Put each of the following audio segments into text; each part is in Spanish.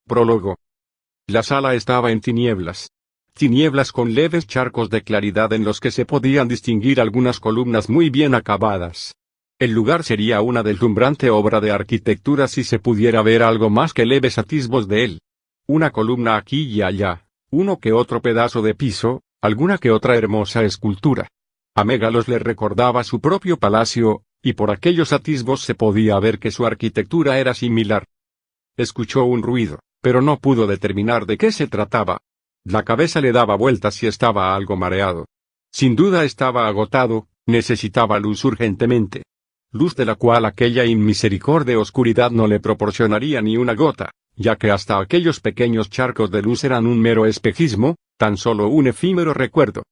Prólogo. La sala estaba en tinieblas. Tinieblas con leves charcos de claridad en los que se podían distinguir algunas columnas muy bien acabadas. El lugar sería una deslumbrante obra de arquitectura si se pudiera ver algo más que leves atisbos de él. Una columna aquí y allá, uno que otro pedazo de piso, alguna que otra hermosa escultura. A Mégalos le recordaba su propio palacio, y por aquellos atisbos se podía ver que su arquitectura era similar. Escuchó un ruido, pero no pudo determinar de qué se trataba. La cabeza le daba vueltas y estaba algo mareado. Sin duda estaba agotado, necesitaba luz urgentemente. Luz de la cual aquella inmisericordia oscuridad no le proporcionaría ni una gota, ya que hasta aquellos pequeños charcos de luz eran un mero espejismo, tan solo un efímero recuerdo.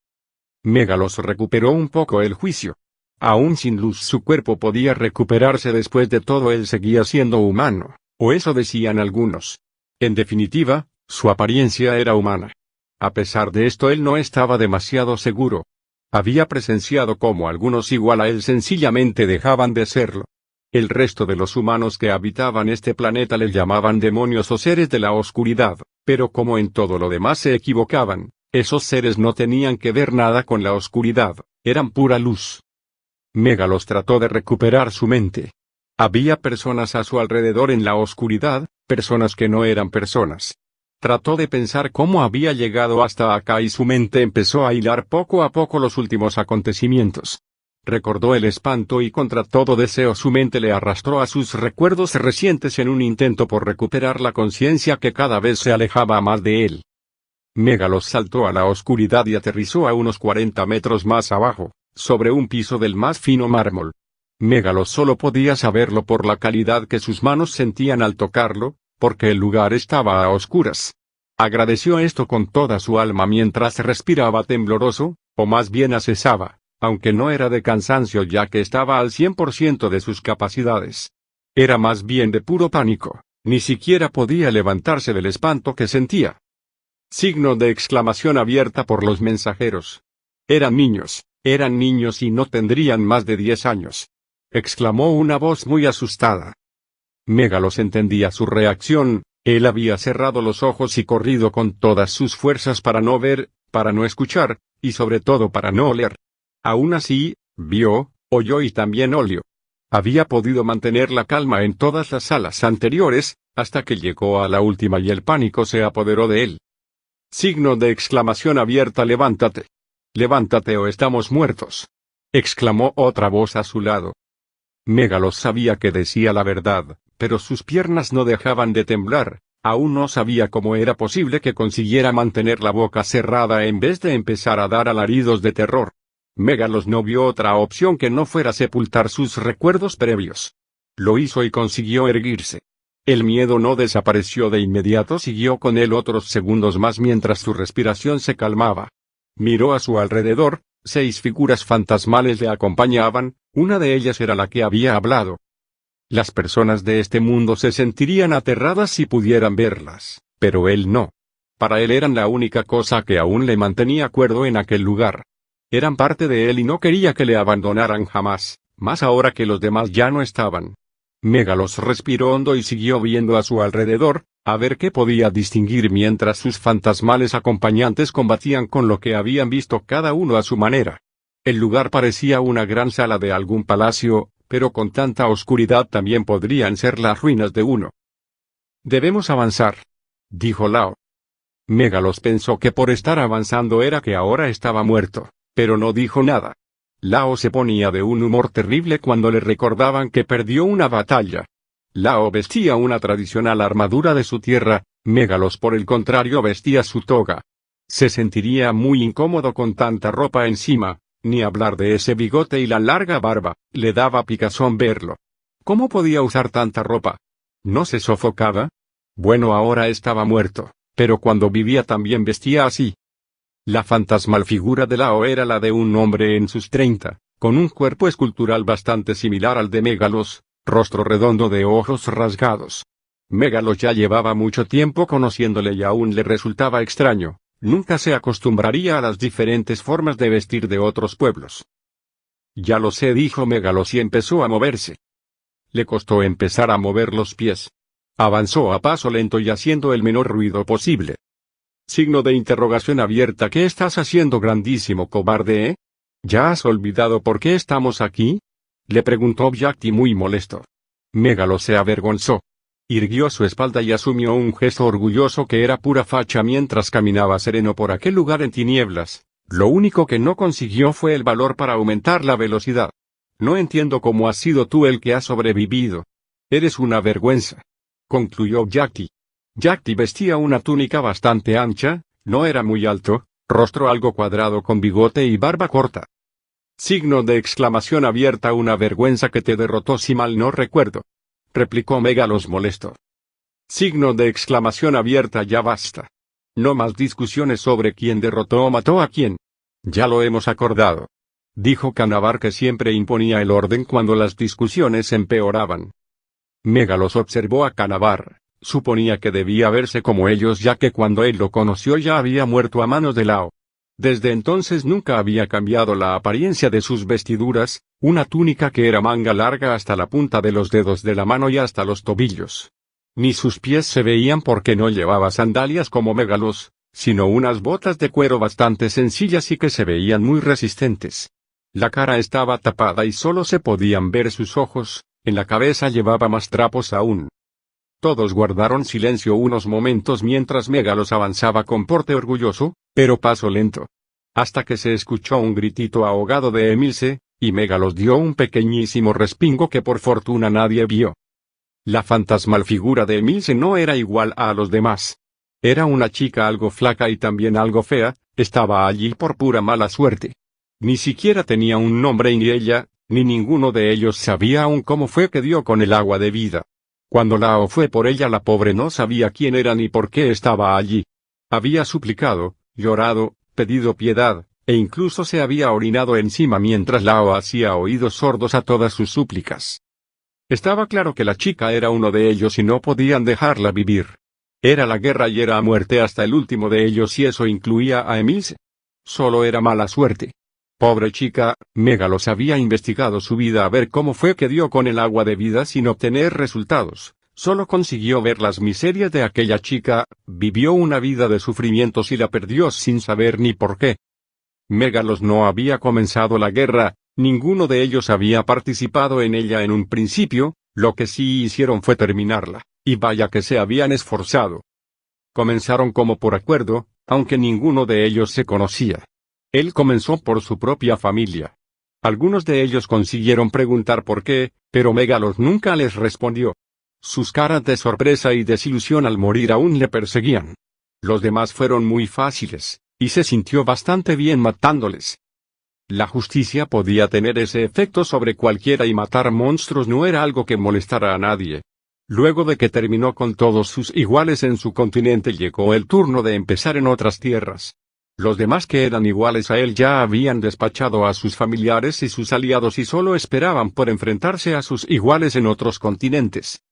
Mégalos recuperó un poco el juicio. Aún sin luz su cuerpo podía recuperarse, después de todo él seguía siendo humano, o eso decían algunos. En definitiva, su apariencia era humana. A pesar de esto él no estaba demasiado seguro. Había presenciado cómo algunos igual a él sencillamente dejaban de serlo. El resto de los humanos que habitaban este planeta le llamaban demonios o seres de la oscuridad, pero como en todo lo demás se equivocaban, esos seres no tenían que ver nada con la oscuridad, eran pura luz. Mégalos trató de recuperar su mente. Había personas a su alrededor en la oscuridad, personas que no eran personas. Trató de pensar cómo había llegado hasta acá y su mente empezó a hilar poco a poco los últimos acontecimientos. Recordó el espanto y contra todo deseo su mente le arrastró a sus recuerdos recientes en un intento por recuperar la conciencia que cada vez se alejaba más de él. Mégalos saltó a la oscuridad y aterrizó a unos 40 metros más abajo, sobre un piso del más fino mármol. Mégalos solo podía saberlo por la calidad que sus manos sentían al tocarlo, porque el lugar estaba a oscuras. Agradeció esto con toda su alma mientras respiraba tembloroso, o más bien acesaba, aunque no era de cansancio ya que estaba al 100% de sus capacidades. Era más bien de puro pánico, ni siquiera podía levantarse del espanto que sentía. Signo de exclamación abierta por los mensajeros. Eran niños y no tendrían más de 10 años. Exclamó una voz muy asustada. Mégalos entendía su reacción, él había cerrado los ojos y corrido con todas sus fuerzas para no ver, para no escuchar, y sobre todo para no oler. Aún así, vio, oyó y también olió. Había podido mantener la calma en todas las salas anteriores, hasta que llegó a la última y el pánico se apoderó de él. Signo de exclamación abierta. Levántate. Levántate o estamos muertos. Exclamó otra voz a su lado. Mégalos sabía que decía la verdad, pero sus piernas no dejaban de temblar, aún no sabía cómo era posible que consiguiera mantener la boca cerrada en vez de empezar a dar alaridos de terror. Mégalos no vio otra opción que no fuera sepultar sus recuerdos previos. Lo hizo y consiguió erguirse. El miedo no desapareció de inmediato, siguió con él otros segundos más mientras su respiración se calmaba. Miró a su alrededor, 6 figuras fantasmales le acompañaban, una de ellas era la que había hablado. Las personas de este mundo se sentirían aterradas si pudieran verlas, pero él no. Para él eran la única cosa que aún le mantenía cuerdo en aquel lugar. Eran parte de él y no quería que le abandonaran jamás, más ahora que los demás ya no estaban. Mégalos respiró hondo y siguió viendo a su alrededor, a ver qué podía distinguir mientras sus fantasmales acompañantes combatían con lo que habían visto cada uno a su manera. El lugar parecía una gran sala de algún palacio, pero con tanta oscuridad también podrían ser las ruinas de uno. Debemos avanzar, dijo Lao. Mégalos pensó que por estar avanzando era que ahora estaba muerto, pero no dijo nada. Lao se ponía de un humor terrible cuando le recordaban que perdió una batalla. Lao vestía una tradicional armadura de su tierra, Mégalos por el contrario vestía su toga. Se sentiría muy incómodo con tanta ropa encima, ni hablar de ese bigote y la larga barba, le daba picazón verlo. ¿Cómo podía usar tanta ropa? ¿No se sofocaba? Bueno, ahora estaba muerto, pero cuando vivía también vestía así. La fantasmal figura de Lao era la de un hombre en sus 30, con un cuerpo escultural bastante similar al de Mégalos, rostro redondo de ojos rasgados. Mégalos ya llevaba mucho tiempo conociéndole y aún le resultaba extraño, nunca se acostumbraría a las diferentes formas de vestir de otros pueblos. Ya lo sé, dijo Mégalos y empezó a moverse. Le costó empezar a mover los pies. Avanzó a paso lento y haciendo el menor ruido posible. Signo de interrogación abierta. ¿Qué estás haciendo, grandísimo cobarde, ¿Ya has olvidado por qué estamos aquí? Le preguntó Byakhti muy molesto. Megalo se avergonzó. Irguió su espalda y asumió un gesto orgulloso que era pura facha mientras caminaba sereno por aquel lugar en tinieblas. Lo único que no consiguió fue el valor para aumentar la velocidad. No entiendo cómo has sido tú el que ha sobrevivido. Eres una vergüenza. Concluyó Byakhti. Byakhti vestía una túnica bastante ancha, no era muy alto, rostro algo cuadrado con bigote y barba corta. Signo de exclamación abierta. Una vergüenza que te derrotó si mal no recuerdo. Replicó Megalos molesto. Signo de exclamación abierta. Ya basta. No más discusiones sobre quién derrotó o mató a quién. Ya lo hemos acordado. Dijo Canabar, que siempre imponía el orden cuando las discusiones empeoraban. Megalos observó a Canabar. Suponía que debía verse como ellos, ya que cuando él lo conoció ya había muerto a manos de Lao. Desde entonces nunca había cambiado la apariencia de sus vestiduras, una túnica que era manga larga hasta la punta de los dedos de la mano y hasta los tobillos. Ni sus pies se veían porque no llevaba sandalias como Megalos, sino unas botas de cuero bastante sencillas y que se veían muy resistentes. La cara estaba tapada y solo se podían ver sus ojos, en la cabeza llevaba más trapos aún. Todos guardaron silencio unos momentos mientras Megalos avanzaba con porte orgulloso, pero paso lento. Hasta que se escuchó un gritito ahogado de Emilce, y Megalos dio un pequeñísimo respingo que por fortuna nadie vio. La fantasmal figura de Emilce no era igual a los demás. Era una chica algo flaca y también algo fea, estaba allí por pura mala suerte. Ni siquiera tenía un nombre y ni ella, ni ninguno de ellos sabía aún cómo fue que dio con el agua de vida. Cuando Lao fue por ella, la pobre no sabía quién era ni por qué estaba allí. Había suplicado, llorado, pedido piedad, e incluso se había orinado encima mientras Lao hacía oídos sordos a todas sus súplicas. Estaba claro que la chica era uno de ellos y no podían dejarla vivir. Era la guerra y era a muerte hasta el último de ellos, y eso incluía a Emilce. Solo era mala suerte. Pobre chica. Megalos había investigado su vida a ver cómo fue que dio con el agua de vida sin obtener resultados. Solo consiguió ver las miserias de aquella chica, vivió una vida de sufrimientos y la perdió sin saber ni por qué. Megalos no había comenzado la guerra, ninguno de ellos había participado en ella en un principio, lo que sí hicieron fue terminarla, y vaya que se habían esforzado. Comenzaron como por acuerdo, aunque ninguno de ellos se conocía. Él comenzó por su propia familia. Algunos de ellos consiguieron preguntar por qué, pero Megalos nunca les respondió. Sus caras de sorpresa y desilusión al morir aún le perseguían. Los demás fueron muy fáciles, y se sintió bastante bien matándoles. La justicia podía tener ese efecto sobre cualquiera y matar monstruos no era algo que molestara a nadie. Luego de que terminó con todos sus iguales en su continente, llegó el turno de empezar en otras tierras. Los demás que eran iguales a él ya habían despachado a sus familiares y sus aliados y solo esperaban por enfrentarse a sus iguales en otros continentes.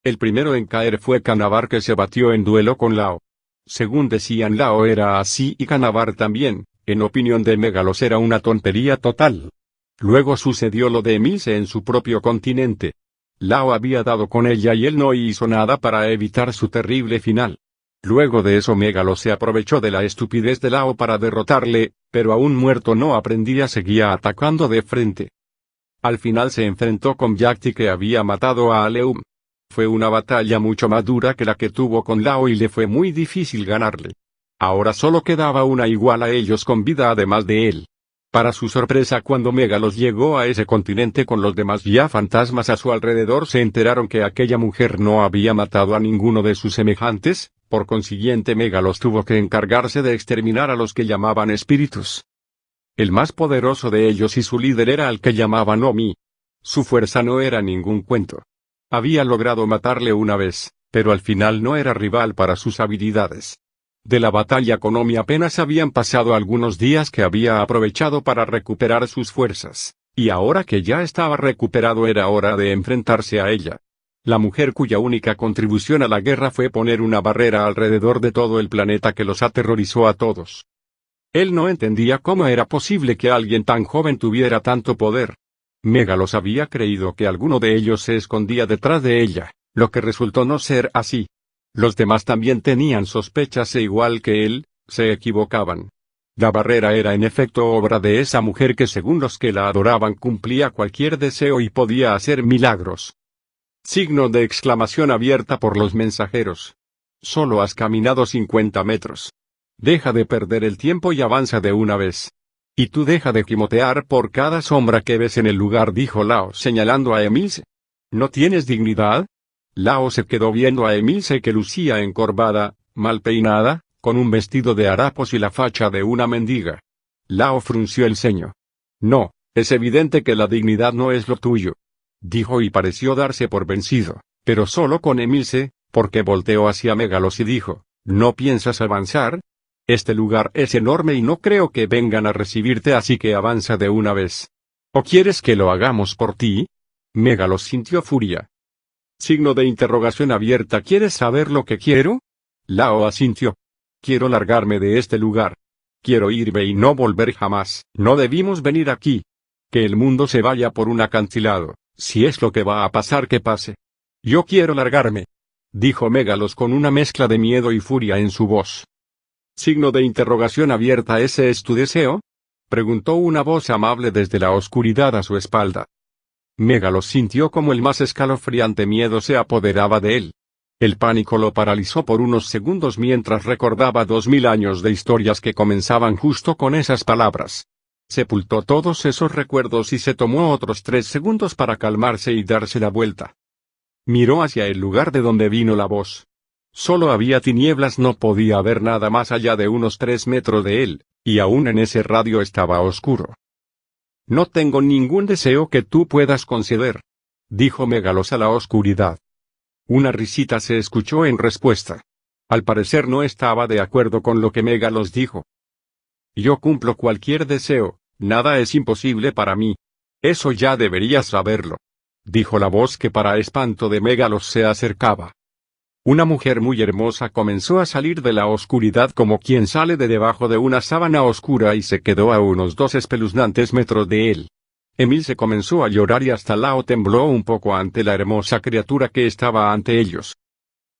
El primero en caer fue Canabar, que se batió en duelo con Lao. Según decían, Lao era así y Canabar también, en opinión de Megalos era una tontería total. Luego sucedió lo de Emilce en su propio continente. Lao había dado con ella y él no hizo nada para evitar su terrible final. Luego de eso Megalos se aprovechó de la estupidez de Lao para derrotarle, pero aún muerto no aprendía, seguía atacando de frente. Al final se enfrentó con Byakhti, que había matado a Aleum. Fue una batalla mucho más dura que la que tuvo con Lao y le fue muy difícil ganarle. Ahora solo quedaba una igual a ellos con vida además de él. Para su sorpresa, cuando Megalos llegó a ese continente con los demás ya fantasmas a su alrededor, se enteraron que aquella mujer no había matado a ninguno de sus semejantes. Por consiguiente, Megalos tuvo que encargarse de exterminar a los que llamaban espíritus. El más poderoso de ellos y su líder era el que llamaban Omi. Su fuerza no era ningún cuento. Había logrado matarle una vez, pero al final no era rival para sus habilidades. De la batalla con Omi apenas habían pasado algunos días, que había aprovechado para recuperar sus fuerzas, y ahora que ya estaba recuperado era hora de enfrentarse a ella. La mujer cuya única contribución a la guerra fue poner una barrera alrededor de todo el planeta que los aterrorizó a todos. Él no entendía cómo era posible que alguien tan joven tuviera tanto poder. Megalos había creído que alguno de ellos se escondía detrás de ella, lo que resultó no ser así. Los demás también tenían sospechas e igual que él, se equivocaban. La barrera era en efecto obra de esa mujer que según los que la adoraban cumplía cualquier deseo y podía hacer milagros. Signo de exclamación abierta por los mensajeros. Solo has caminado 50 metros. Deja de perder el tiempo y avanza de una vez. Y tú deja de gimotear por cada sombra que ves en el lugar, dijo Lao señalando a Emilce. ¿No tienes dignidad? Lao se quedó viendo a Emilce que lucía encorvada, mal peinada, con un vestido de harapos y la facha de una mendiga. Lao frunció el ceño. No, es evidente que la dignidad no es lo tuyo, dijo y pareció darse por vencido, pero solo con Emilce, porque volteó hacia Megalos y dijo, ¿no piensas avanzar? Este lugar es enorme y no creo que vengan a recibirte, así que avanza de una vez. ¿O quieres que lo hagamos por ti? Megalos sintió furia. Signo de interrogación abierta. ¿Quieres saber lo que quiero? Lao asintió. Quiero largarme de este lugar. Quiero irme y no volver jamás. No debimos venir aquí. Que el mundo se vaya por un acantilado. Si es lo que va a pasar, que pase. Yo quiero largarme, dijo Megalos con una mezcla de miedo y furia en su voz. Signo de interrogación abierta. ¿Ese es tu deseo? Preguntó una voz amable desde la oscuridad a su espalda. Megalos sintió como el más escalofriante miedo se apoderaba de él. El pánico lo paralizó por unos segundos mientras recordaba 2000 años de historias que comenzaban justo con esas palabras. Sepultó todos esos recuerdos y se tomó otros 3 segundos para calmarse y darse la vuelta. Miró hacia el lugar de donde vino la voz. Solo había tinieblas, no podía ver nada más allá de unos 3 metros de él, y aún en ese radio estaba oscuro. No tengo ningún deseo que tú puedas conceder, dijo Megalos a la oscuridad. Una risita se escuchó en respuesta. Al parecer no estaba de acuerdo con lo que Megalos dijo. Yo cumplo cualquier deseo, nada es imposible para mí. Eso ya deberías saberlo, dijo la voz que para espanto de Megalos se acercaba. Una mujer muy hermosa comenzó a salir de la oscuridad como quien sale de debajo de una sábana oscura y se quedó a unos 2 espeluznantes metros de él. Emilce comenzó a llorar y hasta Lao tembló un poco ante la hermosa criatura que estaba ante ellos.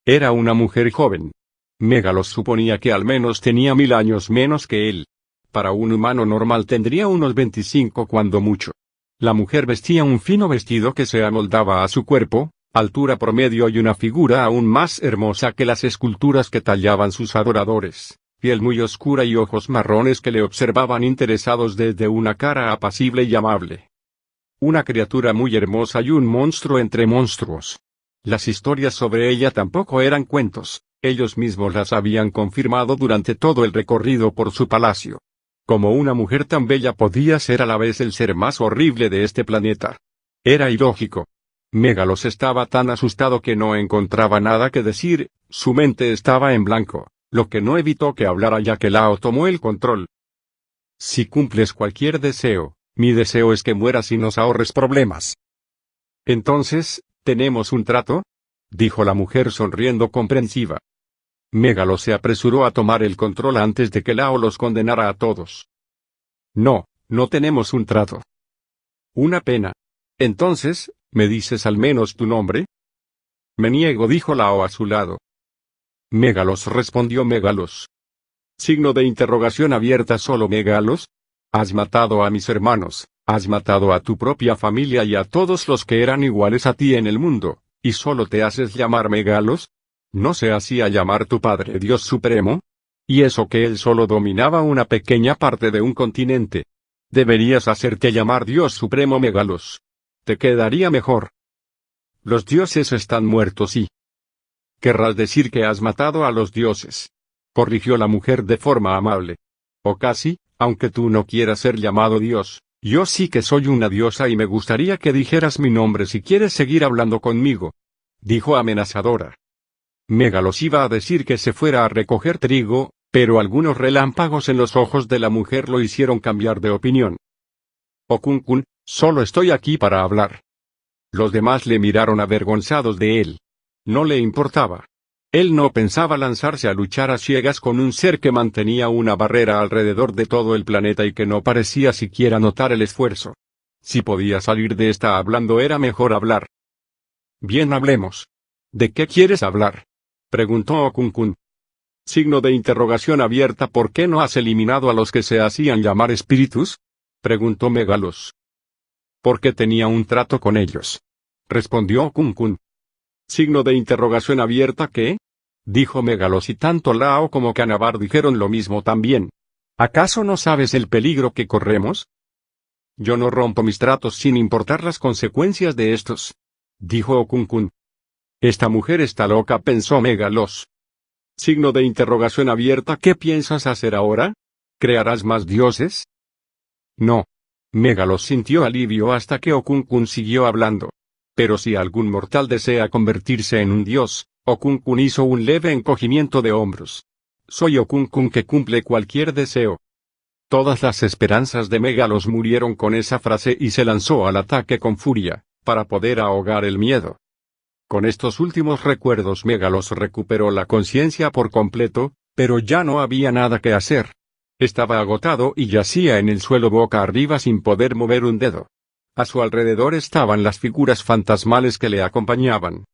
Era una mujer joven. Megalos suponía que al menos tenía 1000 años menos que él. Para un humano normal tendría unos 25 cuando mucho. La mujer vestía un fino vestido que se amoldaba a su cuerpo, altura promedio y una figura aún más hermosa que las esculturas que tallaban sus adoradores, piel muy oscura y ojos marrones que le observaban interesados desde una cara apacible y amable. Una criatura muy hermosa y un monstruo entre monstruos. Las historias sobre ella tampoco eran cuentos, ellos mismos las habían confirmado durante todo el recorrido por su palacio. Como una mujer tan bella podía ser a la vez el ser más horrible de este planeta. Era ilógico. Megalos estaba tan asustado que no encontraba nada que decir, su mente estaba en blanco, lo que no evitó que hablara ya que Lao tomó el control. Si cumples cualquier deseo, mi deseo es que mueras y nos ahorres problemas. Entonces, ¿tenemos un trato? Dijo la mujer sonriendo comprensiva. Megalos se apresuró a tomar el control antes de que Lao los condenara a todos. No, no tenemos un trato. Una pena. Entonces, ¿me dices al menos tu nombre? Me niego, dijo Lao a su lado. Megalos, respondió Megalos. Signo de interrogación abierta. ¿Solo Megalos? Has matado a mis hermanos, has matado a tu propia familia y a todos los que eran iguales a ti en el mundo, ¿y solo te haces llamar Megalos? ¿No se hacía llamar tu padre Dios Supremo? Y eso que él solo dominaba una pequeña parte de un continente. Deberías hacerte llamar Dios Supremo Megalos. Te quedaría mejor. Los dioses están muertos y... Querrás decir que has matado a los dioses, corrigió la mujer de forma amable. O casi, aunque tú no quieras ser llamado Dios, yo sí que soy una diosa y me gustaría que dijeras mi nombre si quieres seguir hablando conmigo, dijo amenazadora. Megalos iba a decir que se fuera a recoger trigo, pero algunos relámpagos en los ojos de la mujer lo hicieron cambiar de opinión. Okunkun, solo estoy aquí para hablar. Los demás le miraron avergonzados de él. No le importaba. Él no pensaba lanzarse a luchar a ciegas con un ser que mantenía una barrera alrededor de todo el planeta y que no parecía siquiera notar el esfuerzo. Si podía salir de esta hablando era mejor hablar. Bien, hablemos. ¿De qué quieres hablar?, preguntó Okunkun. Signo de interrogación abierta. ¿Por qué no has eliminado a los que se hacían llamar espíritus?, preguntó Megalos. Porque tenía un trato con ellos, respondió Okunkun. Signo de interrogación abierta. ¿Qué?, dijo Megalos, y tanto Lao como Canabar dijeron lo mismo también. ¿Acaso no sabes el peligro que corremos? Yo no rompo mis tratos sin importar las consecuencias de estos, dijo Okunkun. Esta mujer está loca, pensó Megalos. Signo de interrogación abierta. ¿Qué piensas hacer ahora? ¿Crearás más dioses? No. Megalos sintió alivio hasta que Okunkun siguió hablando. Pero si algún mortal desea convertirse en un dios, Okunkun hizo un leve encogimiento de hombros. Soy Okunkun que cumple cualquier deseo. Todas las esperanzas de Megalos murieron con esa frase y se lanzó al ataque con furia, para poder ahogar el miedo. Con estos últimos recuerdos Megalos recuperó la conciencia por completo, pero ya no había nada que hacer. Estaba agotado y yacía en el suelo boca arriba sin poder mover un dedo. A su alrededor estaban las figuras fantasmales que le acompañaban.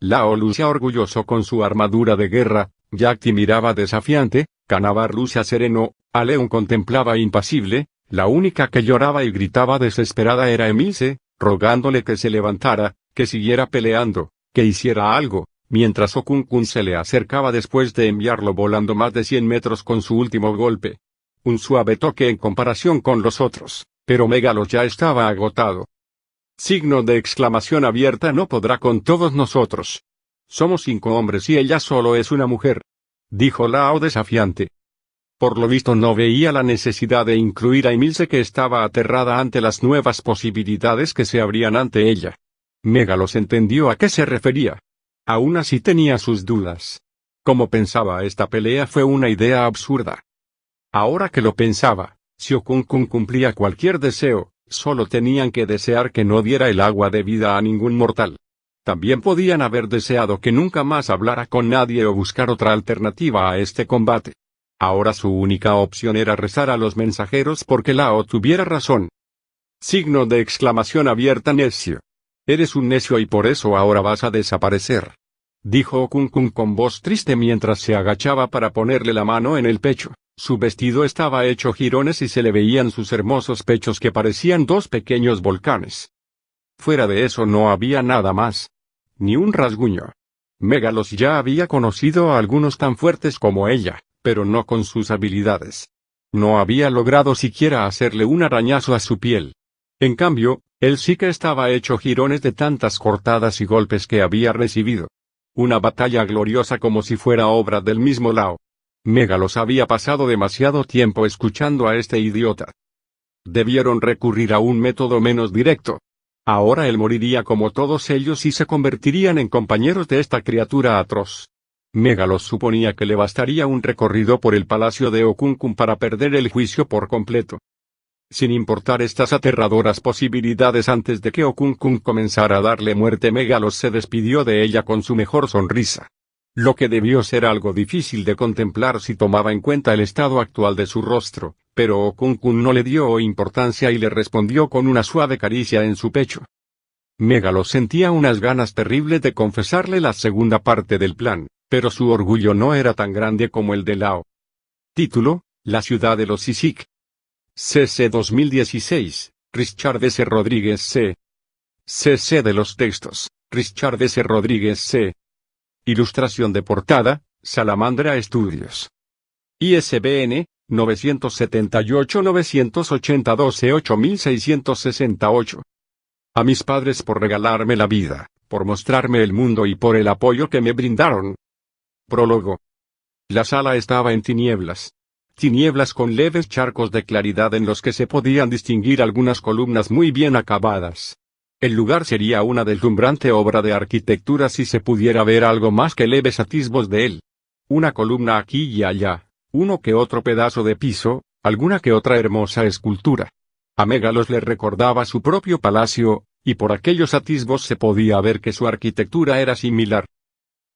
Lao lucía orgulloso con su armadura de guerra, Yakti miraba desafiante, Canabar lucía sereno, Aleun contemplaba impasible, la única que lloraba y gritaba desesperada era Emilce, rogándole que se levantara, que siguiera peleando, que hiciera algo, mientras Okunkun se le acercaba después de enviarlo volando más de 100 metros con su último golpe. Un suave toque en comparación con los otros, pero Megalos ya estaba agotado. Signo de exclamación abierta. No podrá con todos nosotros. Somos 5 hombres y ella solo es una mujer, dijo Lao desafiante. Por lo visto no veía la necesidad de incluir a Emilce, que estaba aterrada ante las nuevas posibilidades que se abrían ante ella. Megalos entendió a qué se refería. Aún así tenía sus dudas. Como pensaba, esta pelea fue una idea absurda. Ahora que lo pensaba, si Okunkun cumplía cualquier deseo, solo tenían que desear que no diera el agua de vida a ningún mortal. También podían haber deseado que nunca más hablara con nadie o buscar otra alternativa a este combate. Ahora su única opción era rezar a los mensajeros porque Lao tuviera razón. Signo de exclamación abierta. Necio. Eres un necio y por eso ahora vas a desaparecer, dijo Okunkun con voz triste mientras se agachaba para ponerle la mano en el pecho. Su vestido estaba hecho jirones y se le veían sus hermosos pechos que parecían 2 pequeños volcanes. Fuera de eso no había nada más. Ni un rasguño. Megalos ya había conocido a algunos tan fuertes como ella, pero no con sus habilidades. No había logrado siquiera hacerle un arañazo a su piel. En cambio, él sí que estaba hecho jirones de tantas cortadas y golpes que había recibido. Una batalla gloriosa como si fuera obra del mismo Lao. Megalos había pasado demasiado tiempo escuchando a este idiota. Debieron recurrir a un método menos directo. Ahora él moriría como todos ellos y se convertirían en compañeros de esta criatura atroz. Megalos suponía que le bastaría un recorrido por el palacio de Okunkun para perder el juicio por completo. Sin importar estas aterradoras posibilidades, antes de que Okunkun comenzara a darle muerte, Megalos se despidió de ella con su mejor sonrisa. Lo que debió ser algo difícil de contemplar si tomaba en cuenta el estado actual de su rostro, pero Okunkun no le dio importancia y le respondió con una suave caricia en su pecho. Megalos sentía unas ganas terribles de confesarle la segunda parte del plan, pero su orgullo no era tan grande como el de Lao. Título: La ciudad de los Sisik. CC 2016, Richard S. Rodríguez C. CC de los textos, Richard S. Rodríguez C. Ilustración de portada, Salamandra Estudios. ISBN, 978-980-12-8668. A mis padres por regalarme la vida, por mostrarme el mundo y por el apoyo que me brindaron. Prólogo. La sala estaba en tinieblas. Tinieblas con leves charcos de claridad en los que se podían distinguir algunas columnas muy bien acabadas. El lugar sería una deslumbrante obra de arquitectura si se pudiera ver algo más que leves atisbos de él. Una columna aquí y allá, uno que otro pedazo de piso, alguna que otra hermosa escultura. A Megalos le recordaba su propio palacio, y por aquellos atisbos se podía ver que su arquitectura era similar.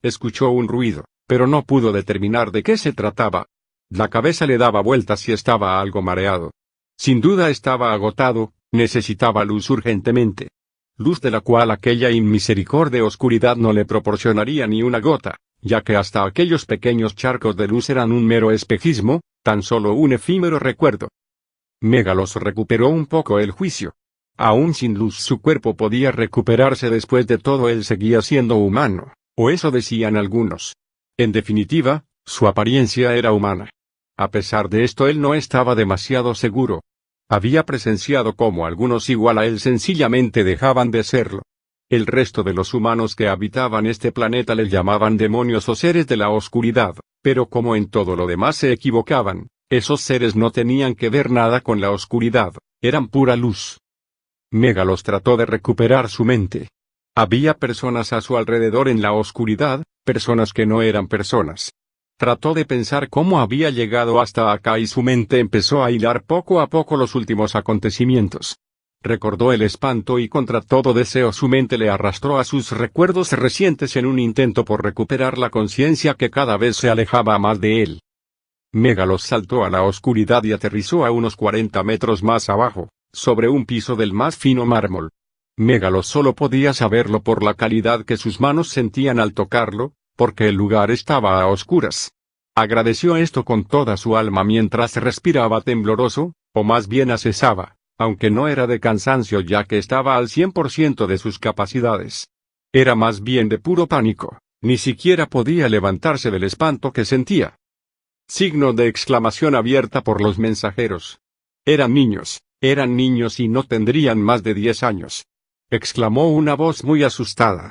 Escuchó un ruido, pero no pudo determinar de qué se trataba. La cabeza le daba vueltas y estaba algo mareado. Sin duda estaba agotado, necesitaba luz urgentemente. luz de la cual aquella inmisericordia oscuridad no le proporcionaría ni una gota, ya que hasta aquellos pequeños charcos de luz eran un mero espejismo, tan solo un efímero recuerdo. Megalos recuperó un poco el juicio. Aún sin luz su cuerpo podía recuperarse, después de todo él seguía siendo humano, o eso decían algunos. En definitiva, su apariencia era humana. A pesar de esto él no estaba demasiado seguro. Había presenciado cómo algunos igual a él sencillamente dejaban de serlo. El resto de los humanos que habitaban este planeta les llamaban demonios o seres de la oscuridad, pero como en todo lo demás se equivocaban, esos seres no tenían que ver nada con la oscuridad, eran pura luz. Megalos trató de recuperar su mente. Había personas a su alrededor en la oscuridad, personas que no eran personas. Trató de pensar cómo había llegado hasta acá y su mente empezó a hilar poco a poco los últimos acontecimientos. Recordó el espanto y contra todo deseo su mente le arrastró a sus recuerdos recientes en un intento por recuperar la conciencia que cada vez se alejaba más de él. Megalos saltó a la oscuridad y aterrizó a unos 40 metros más abajo, sobre un piso del más fino mármol. Megalos solo podía saberlo por la calidad que sus manos sentían al tocarlo, porque el lugar estaba a oscuras. Agradeció esto con toda su alma mientras respiraba tembloroso, o más bien asesaba, aunque no era de cansancio ya que estaba al 100% de sus capacidades. Era más bien de puro pánico, ni siquiera podía levantarse del espanto que sentía. Signo de exclamación abierta por los mensajeros. Eran niños y no tendrían más de 10 años. Exclamó una voz muy asustada.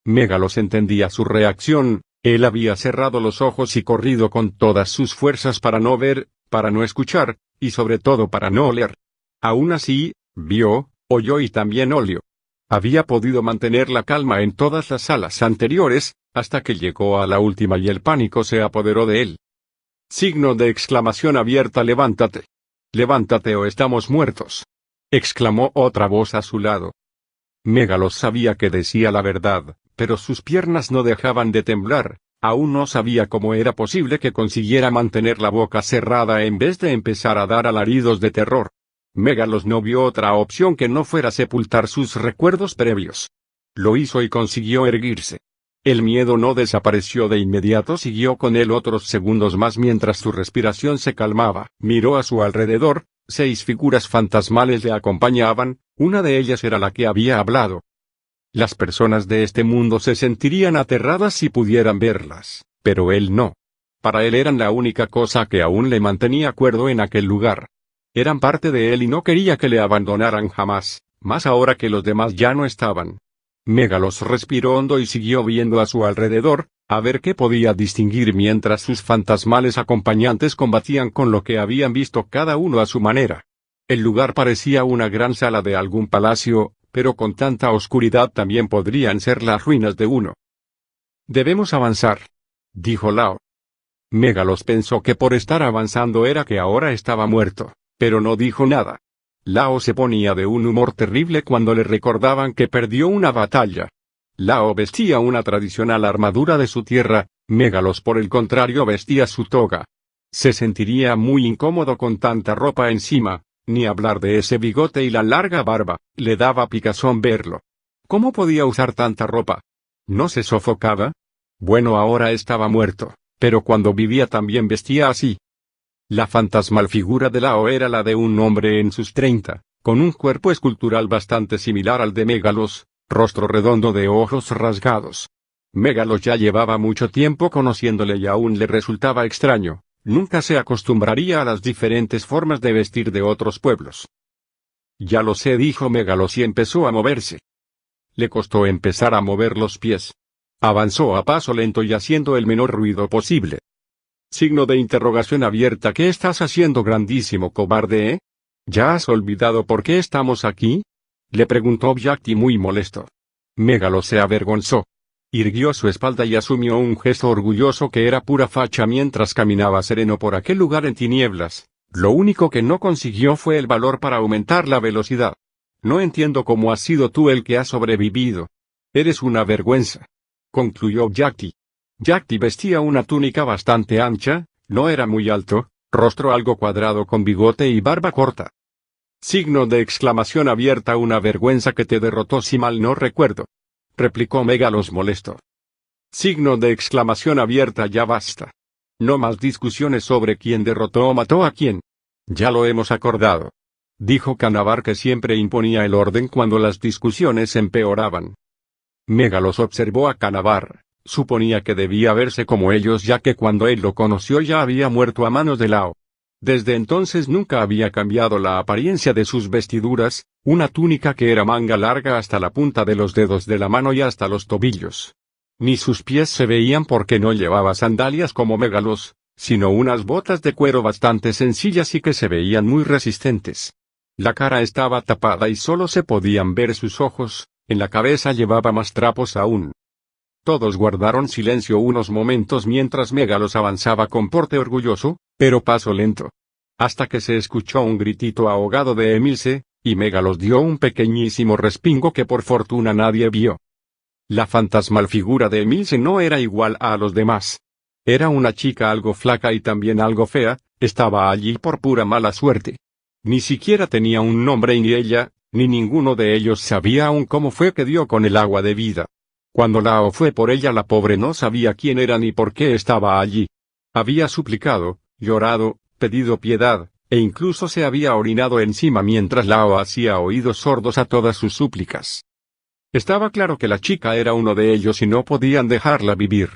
Megalos entendía su reacción, él había cerrado los ojos y corrido con todas sus fuerzas para no ver, para no escuchar, y sobre todo para no oler. Aún así, vio, oyó y también olió. Había podido mantener la calma en todas las salas anteriores, hasta que llegó a la última y el pánico se apoderó de él. Signo de exclamación abierta. Levántate. Levántate o estamos muertos. Exclamó otra voz a su lado. Megalos sabía que decía la verdad, pero sus piernas no dejaban de temblar. Aún no sabía cómo era posible que consiguiera mantener la boca cerrada en vez de empezar a dar alaridos de terror. Megalos no vio otra opción que no fuera sepultar sus recuerdos previos. Lo hizo y consiguió erguirse. El miedo no desapareció de inmediato, siguió con él otros segundos más mientras su respiración se calmaba. Miró a su alrededor, 6 figuras fantasmales le acompañaban, una de ellas era la que había hablado. Las personas de este mundo se sentirían aterradas si pudieran verlas, pero él no. Para él eran la única cosa que aún le mantenía cuerdo en aquel lugar. Eran parte de él y no quería que le abandonaran jamás, más ahora que los demás ya no estaban. Megalos respiró hondo y siguió viendo a su alrededor, a ver qué podía distinguir mientras sus fantasmales acompañantes combatían con lo que habían visto cada uno a su manera. El lugar parecía una gran sala de algún palacio, pero con tanta oscuridad también podrían ser las ruinas de uno. Debemos avanzar, dijo Lao. Megalos pensó que por estar avanzando era que ahora estaba muerto, pero no dijo nada. Lao se ponía de un humor terrible cuando le recordaban que perdió una batalla. Lao vestía una tradicional armadura de su tierra, Megalos por el contrario vestía su toga. Se sentiría muy incómodo con tanta ropa encima, ni hablar de ese bigote y la larga barba, le daba picazón verlo. ¿Cómo podía usar tanta ropa? ¿No se sofocaba? Bueno, ahora estaba muerto, pero cuando vivía también vestía así. La fantasmal figura de Lao era la de un hombre en sus 30, con un cuerpo escultural bastante similar al de Megalos, rostro redondo de ojos rasgados. Megalos ya llevaba mucho tiempo conociéndole y aún le resultaba extraño, nunca se acostumbraría a las diferentes formas de vestir de otros pueblos. Ya lo sé, dijo Megalos y empezó a moverse. Le costó empezar a mover los pies. Avanzó a paso lento y haciendo el menor ruido posible. Signo de interrogación abierta. ¿Qué estás haciendo, grandísimo cobarde, ¿Ya has olvidado por qué estamos aquí? Le preguntó Byakhti muy molesto. Megalos se avergonzó. Irguió su espalda y asumió un gesto orgulloso que era pura facha mientras caminaba sereno por aquel lugar en tinieblas. Lo único que no consiguió fue el valor para aumentar la velocidad. No entiendo cómo has sido tú el que ha sobrevivido. Eres una vergüenza, concluyó Byakhti. Byakhti vestía una túnica bastante ancha, no era muy alto, rostro algo cuadrado con bigote y barba corta. Signo de exclamación abierta. Una vergüenza que te derrotó si mal no recuerdo, replicó Megalos molesto. Signo de exclamación abierta. Ya basta. No más discusiones sobre quién derrotó o mató a quién. Ya lo hemos acordado, dijo Canabar, que siempre imponía el orden cuando las discusiones empeoraban. Megalos observó a Canabar. Suponía que debía verse como ellos, ya que cuando él lo conoció ya había muerto a manos de Lao. Desde entonces nunca había cambiado la apariencia de sus vestiduras, una túnica que era manga larga hasta la punta de los dedos de la mano y hasta los tobillos. Ni sus pies se veían porque no llevaba sandalias como Megalos, sino unas botas de cuero bastante sencillas y que se veían muy resistentes. La cara estaba tapada y solo se podían ver sus ojos, en la cabeza llevaba más trapos aún. Todos guardaron silencio unos momentos mientras Megalos avanzaba con porte orgulloso, pero paso lento. Hasta que se escuchó un gritito ahogado de Emilce, y Megalos dio un pequeñísimo respingo que por fortuna nadie vio. La fantasmal figura de Emilce no era igual a los demás. Era una chica algo flaca y también algo fea, estaba allí por pura mala suerte. Ni siquiera tenía un nombre y ni ella, ni ninguno de ellos sabía aún cómo fue que dio con el agua de vida. Cuando Lao fue por ella, la pobre no sabía quién era ni por qué estaba allí. Había suplicado, llorado, pedido piedad, e incluso se había orinado encima mientras Lao hacía oídos sordos a todas sus súplicas. Estaba claro que la chica era uno de ellos y no podían dejarla vivir.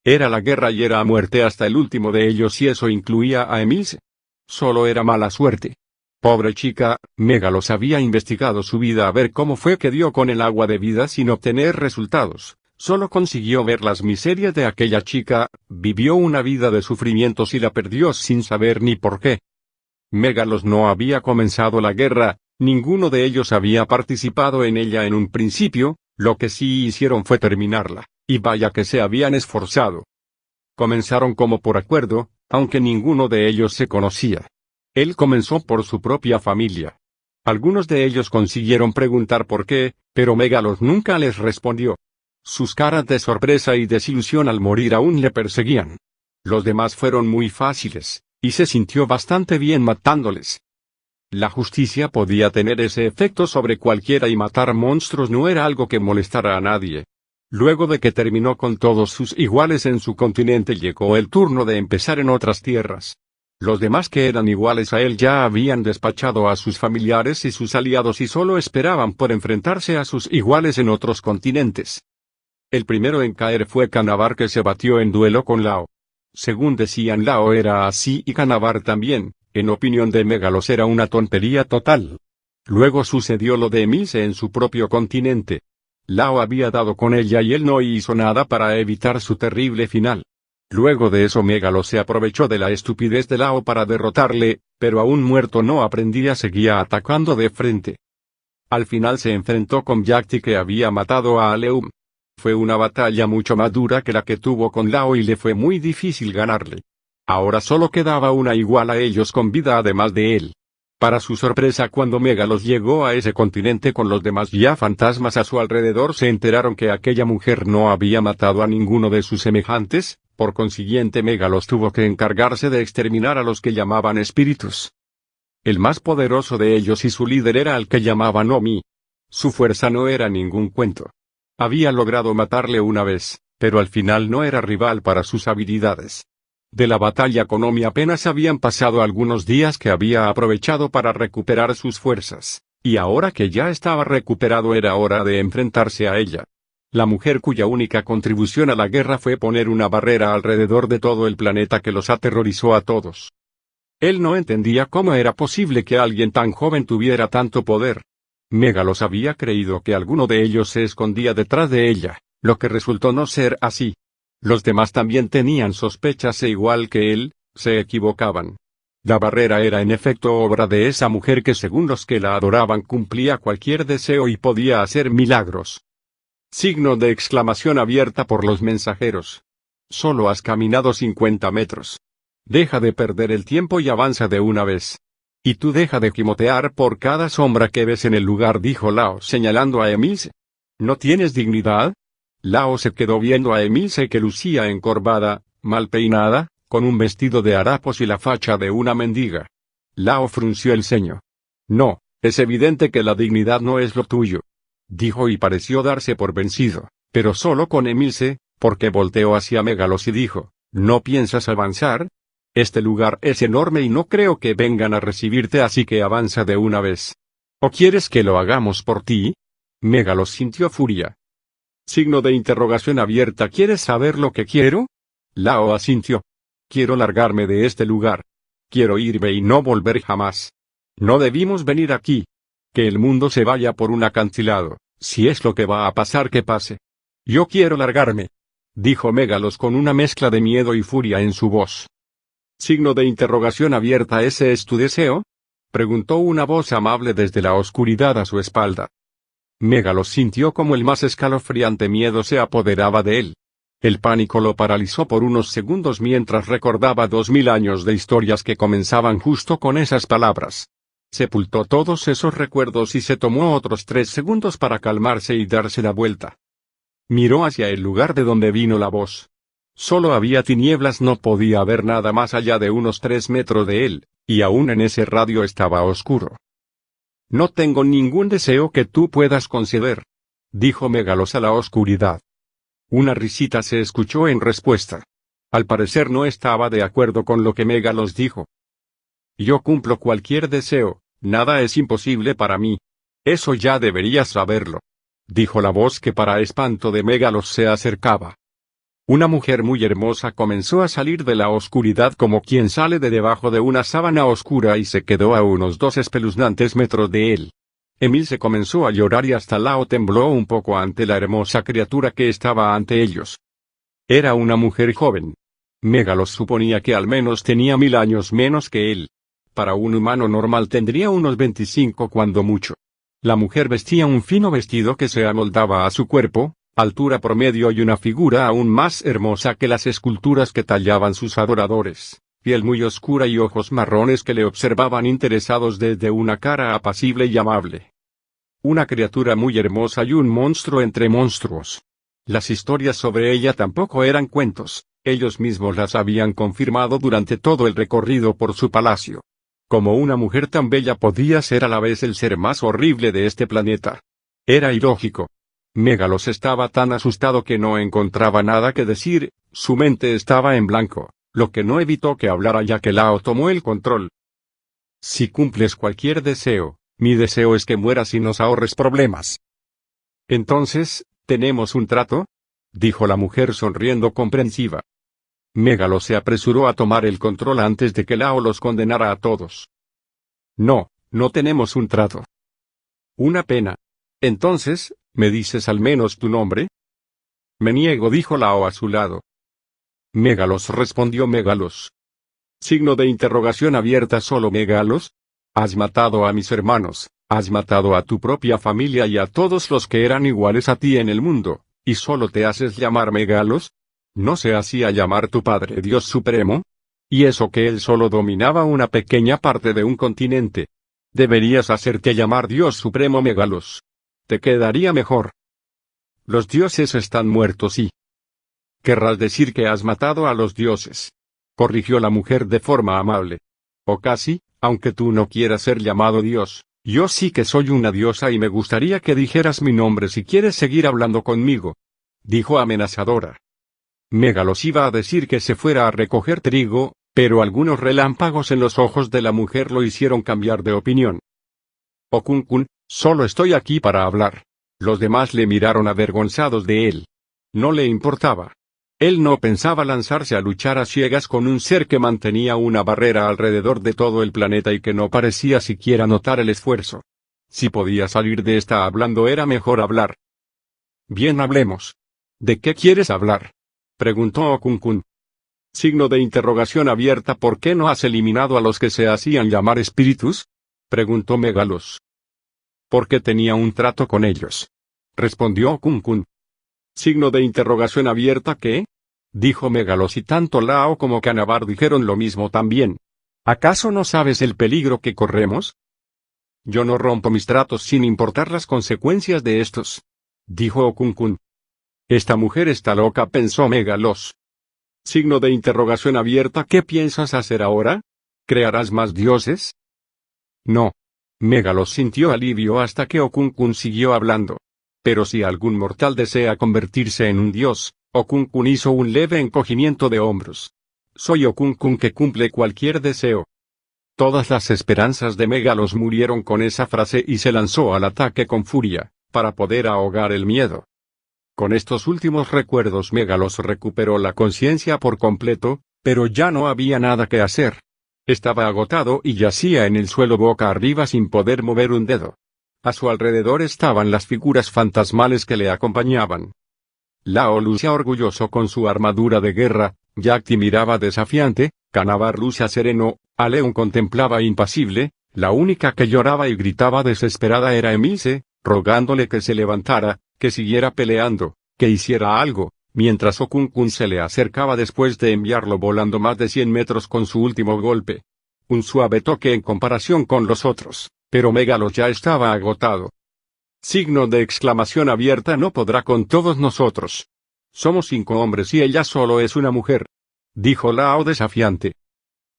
Era la guerra y era a muerte hasta el último de ellos, y eso incluía a Emilce. Solo era mala suerte. Pobre chica. Megalos había investigado su vida a ver cómo fue que dio con el agua de vida sin obtener resultados. Solo consiguió ver las miserias de aquella chica, vivió una vida de sufrimientos y la perdió sin saber ni por qué. Megalos no había comenzado la guerra, ninguno de ellos había participado en ella en un principio, lo que sí hicieron fue terminarla, y vaya que se habían esforzado. Comenzaron como por acuerdo, aunque ninguno de ellos se conocía. Él comenzó por su propia familia. Algunos de ellos consiguieron preguntar por qué, pero Megalos nunca les respondió. Sus caras de sorpresa y desilusión al morir aún le perseguían. Los demás fueron muy fáciles, y se sintió bastante bien matándoles. La justicia podía tener ese efecto sobre cualquiera y matar monstruos no era algo que molestara a nadie. Luego de que terminó con todos sus iguales en su continente, llegó el turno de empezar en otras tierras. Los demás que eran iguales a él ya habían despachado a sus familiares y sus aliados y solo esperaban por enfrentarse a sus iguales en otros continentes. El primero en caer fue Canabar, que se batió en duelo con Lao. Según decían, Lao era así y Canabar también. En opinión de Megalos era una tontería total. Luego sucedió lo de Emilce en su propio continente. Lao había dado con ella y él no hizo nada para evitar su terrible final. Luego de eso Megalos se aprovechó de la estupidez de Lao para derrotarle, pero aún muerto no aprendía, seguía atacando de frente. Al final se enfrentó con Yakti, que había matado a Aleum. Fue una batalla mucho más dura que la que tuvo con Lao y le fue muy difícil ganarle. Ahora solo quedaba una igual a ellos con vida además de él. Para su sorpresa, cuando Megalos llegó a ese continente con los demás ya fantasmas a su alrededor, se enteraron que aquella mujer no había matado a ninguno de sus semejantes. Por consiguiente, Megalos tuvo que encargarse de exterminar a los que llamaban espíritus. El más poderoso de ellos y su líder era el que llamaban Omi. Su fuerza no era ningún cuento. Había logrado matarle una vez, pero al final no era rival para sus habilidades. De la batalla con Omi apenas habían pasado algunos días, que había aprovechado para recuperar sus fuerzas, y ahora que ya estaba recuperado era hora de enfrentarse a ella. La mujer cuya única contribución a la guerra fue poner una barrera alrededor de todo el planeta que los aterrorizó a todos. Él no entendía cómo era posible que alguien tan joven tuviera tanto poder. Megalos había creído que alguno de ellos se escondía detrás de ella, lo que resultó no ser así. Los demás también tenían sospechas e igual que él, se equivocaban. La barrera era en efecto obra de esa mujer que, según los que la adoraban, cumplía cualquier deseo y podía hacer milagros. Signo de exclamación abierta por los mensajeros. Solo has caminado 50 metros. Deja de perder el tiempo y avanza de una vez. Y tú deja de gimotear por cada sombra que ves en el lugar, dijo Lao señalando a Emilce. ¿No tienes dignidad? Lao se quedó viendo a Emilce, que lucía encorvada, mal peinada, con un vestido de harapos y la facha de una mendiga. Lao frunció el ceño. No, Es evidente que la dignidad no es lo tuyo. Dijo y pareció darse por vencido, pero solo con Emilce, porque volteó hacia Megalos y dijo, ¿no piensas avanzar? Este lugar es enorme y no creo que vengan a recibirte, así que avanza de una vez. ¿O quieres que lo hagamos por ti? Megalos sintió furia. Signo de interrogación abierta. ¿Quieres saber lo que quiero? Lao asintió. Quiero largarme de este lugar. Quiero irme y no volver jamás. No debimos venir aquí. Que el mundo se vaya por un acantilado, si es lo que va a pasar, que pase. Yo quiero largarme, dijo Megalos con una mezcla de miedo y furia en su voz. Signo de interrogación abierta. ¿Ese es tu deseo? Preguntó una voz amable desde la oscuridad a su espalda. Megalos sintió como el más escalofriante miedo se apoderaba de él. El pánico lo paralizó por unos segundos mientras recordaba 2000 años de historias que comenzaban justo con esas palabras. Sepultó todos esos recuerdos y se tomó otros 3 segundos para calmarse y darse la vuelta. Miró hacia el lugar de donde vino la voz. Solo había tinieblas, no podía ver nada más allá de unos 3 metros de él, y aún en ese radio estaba oscuro. No tengo ningún deseo que tú puedas conceder, dijo Megalos a la oscuridad. Una risita se escuchó en respuesta. Al parecer no estaba de acuerdo con lo que Megalos dijo. Yo cumplo cualquier deseo, nada es imposible para mí. Eso ya deberías saberlo, dijo la voz que para espanto de Megalos se acercaba. Una mujer muy hermosa comenzó a salir de la oscuridad como quien sale de debajo de una sábana oscura y se quedó a unos 2 espeluznantes metros de él. Emilce comenzó a llorar y hasta Lao tembló un poco ante la hermosa criatura que estaba ante ellos. Era una mujer joven. Megalos suponía que al menos tenía 1000 años menos que él. Para un humano normal tendría unos 25 cuando mucho. La mujer vestía un fino vestido que se amoldaba a su cuerpo, altura promedio y una figura aún más hermosa que las esculturas que tallaban sus adoradores, piel muy oscura y ojos marrones que le observaban interesados desde una cara apacible y amable. Una criatura muy hermosa y un monstruo entre monstruos. Las historias sobre ella tampoco eran cuentos, ellos mismos las habían confirmado durante todo el recorrido por su palacio. Como una mujer tan bella podía ser a la vez el ser más horrible de este planeta. Era ilógico. Megalos estaba tan asustado que no encontraba nada que decir, su mente estaba en blanco, lo que no evitó que hablara ya que Lao tomó el control. Si cumples cualquier deseo, mi deseo es que mueras y nos ahorres problemas. Entonces, ¿tenemos un trato? Dijo la mujer sonriendo comprensiva. Megalos se apresuró a tomar el control antes de que Lao los condenara a todos. No, no tenemos un trato. Una pena. Entonces, ¿me dices al menos tu nombre? Me niego, dijo Lao a su lado. Megalos, respondió Megalos. Signo de interrogación abierta. ¿Solo Megalos? Has matado a mis hermanos, has matado a tu propia familia y a todos los que eran iguales a ti en el mundo, ¿y solo te haces llamar Megalos? ¿No se hacía llamar tu padre Dios Supremo? Y eso que él solo dominaba una pequeña parte de un continente. Deberías hacerte llamar Dios Supremo Megalos. Te quedaría mejor. Los dioses están muertos y... Querrás decir que has matado a los dioses. Corrigió la mujer de forma amable. O casi, aunque tú no quieras ser llamado Dios, yo sí que soy una diosa y me gustaría que dijeras mi nombre si quieres seguir hablando conmigo. Dijo amenazadora. Megalos iba a decir que se fuera a recoger trigo, pero algunos relámpagos en los ojos de la mujer lo hicieron cambiar de opinión. Okunkun, solo estoy aquí para hablar. Los demás le miraron avergonzados de él. No le importaba. Él no pensaba lanzarse a luchar a ciegas con un ser que mantenía una barrera alrededor de todo el planeta y que no parecía siquiera notar el esfuerzo. Si podía salir de esta hablando era mejor hablar. Bien, hablemos. ¿De qué quieres hablar? Preguntó Okunkun. Signo de interrogación abierta. ¿Por qué no has eliminado a los que se hacían llamar espíritus? Preguntó Megalos. Porque tenía un trato con ellos. Respondió Okunkun. Signo de interrogación abierta. ¿Qué? Dijo Megalos y tanto Lao como Canabar dijeron lo mismo también. ¿Acaso no sabes el peligro que corremos? Yo no rompo mis tratos sin importar las consecuencias de estos. Dijo Okunkun. Esta mujer está loca, pensó Megalos. Signo de interrogación abierta. ¿Qué piensas hacer ahora? ¿Crearás más dioses? No. Megalos sintió alivio hasta que Okunkun siguió hablando. Pero si algún mortal desea convertirse en un dios, Okunkun hizo un leve encogimiento de hombros. Soy Okunkun que cumple cualquier deseo. Todas las esperanzas de Megalos murieron con esa frase y se lanzó al ataque con furia, para poder ahogar el miedo. Con estos últimos recuerdos Megalos recuperó la conciencia por completo, pero ya no había nada que hacer. Estaba agotado y yacía en el suelo boca arriba sin poder mover un dedo. A su alrededor estaban las figuras fantasmales que le acompañaban. Lao lucía orgulloso con su armadura de guerra, Yakti miraba desafiante, Canabar lucía sereno, Aleun contemplaba impasible, la única que lloraba y gritaba desesperada era Emilce, rogándole que se levantara, que siguiera peleando, que hiciera algo, mientras Okunkun se le acercaba después de enviarlo volando más de 100 metros con su último golpe. Un suave toque en comparación con los otros, pero Megalos ya estaba agotado. Signo de exclamación abierta no podrá con todos nosotros. Somos 5 hombres y ella solo es una mujer, dijo Lao desafiante.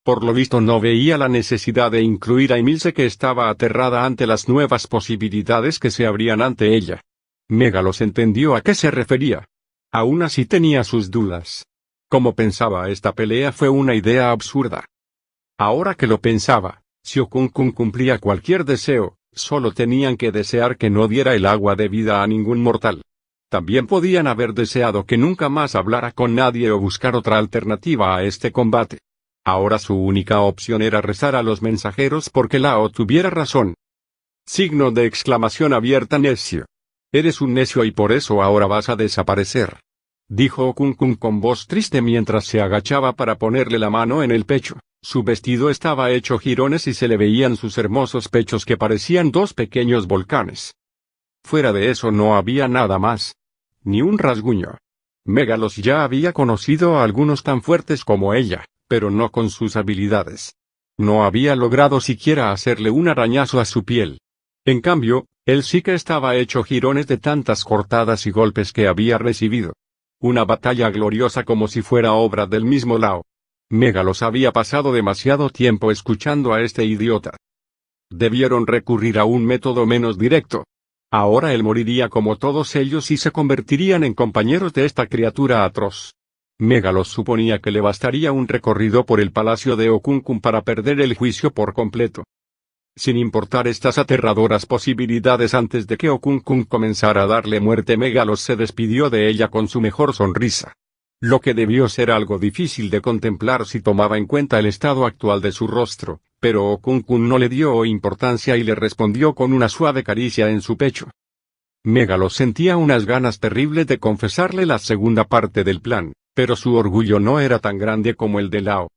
Por lo visto no veía la necesidad de incluir a Emilce que estaba aterrada ante las nuevas posibilidades que se abrían ante ella. Megalos entendió a qué se refería. Aún así tenía sus dudas. Como pensaba esta pelea fue una idea absurda. Ahora que lo pensaba, si Okunkun cumplía cualquier deseo, solo tenían que desear que no diera el agua de vida a ningún mortal. También podían haber deseado que nunca más hablara con nadie o buscar otra alternativa a este combate. Ahora su única opción era rezar a los mensajeros porque Lao tuviera razón. Signo de exclamación abierta necio. Eres un necio y por eso ahora vas a desaparecer, dijo Okunkun con voz triste mientras se agachaba para ponerle la mano en el pecho. Su vestido estaba hecho jirones y se le veían sus hermosos pechos que parecían 2 pequeños volcanes. Fuera de eso no había nada más. Ni un rasguño. Megalos ya había conocido a algunos tan fuertes como ella, pero no con sus habilidades. No había logrado siquiera hacerle un arañazo a su piel. En cambio, él sí que estaba hecho jirones de tantas cortadas y golpes que había recibido. Una batalla gloriosa como si fuera obra del mismo Lao. Megalos había pasado demasiado tiempo escuchando a este idiota. Debieron recurrir a un método menos directo. Ahora él moriría como todos ellos y se convertirían en compañeros de esta criatura atroz. Megalos suponía que le bastaría un recorrido por el palacio de Okunkun para perder el juicio por completo. Sin importar estas aterradoras posibilidades antes de que Okunkun comenzara a darle muerte, Megalos se despidió de ella con su mejor sonrisa. Lo que debió ser algo difícil de contemplar si tomaba en cuenta el estado actual de su rostro, pero Okunkun no le dio importancia y le respondió con una suave caricia en su pecho. Megalos sentía unas ganas terribles de confesarle la segunda parte del plan, pero su orgullo no era tan grande como el de Lao.